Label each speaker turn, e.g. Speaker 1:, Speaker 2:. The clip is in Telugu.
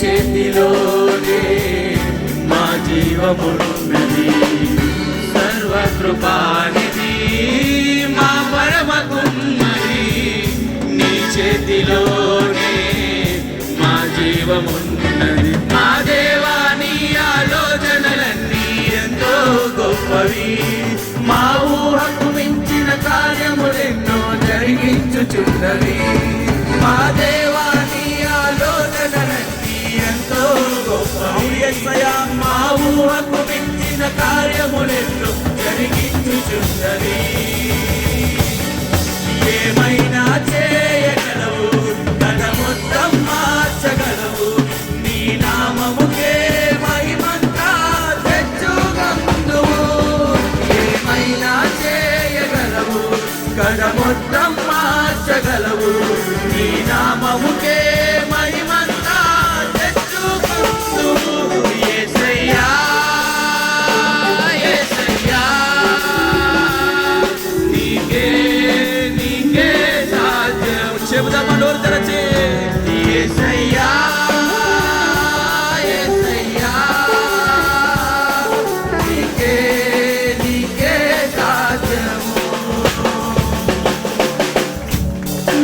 Speaker 1: చేతిలోనే మా జీవమున్నది. సర్వకృపానిధి మా పరమ కుమ్మరి, నీ చేతిలోనే మా జీవమున్నది. మా దేవా నీ ఆలోచనలన్నీ ఎంతో గొప్పవి, మా ఊహకు మించిన కార్యములెన్నో జరిగించుచున్నవి. మా దేవా నీ ఆలోచనలన్నీ ఎంతో గొప్పవి, మా ఊహకు మించిన కార్యములెన్నో జరిగించుచున్నవి. ఏమైనా చేయగలవు, కథ మొత్తం మార్చగలవు, నీ నామముకే మహిమంతా తెచ్చుకొందువు. ఏమైనా చేయగలవు, కథ మొత్తం మార్చగలవు, నీ నామముకే మహిమంతా తెచ్చుకొందువు. యేసయ్యా యేసయ్యా నీకే నీకే సాధ్యం. చెబుదామా నోరు తెరచి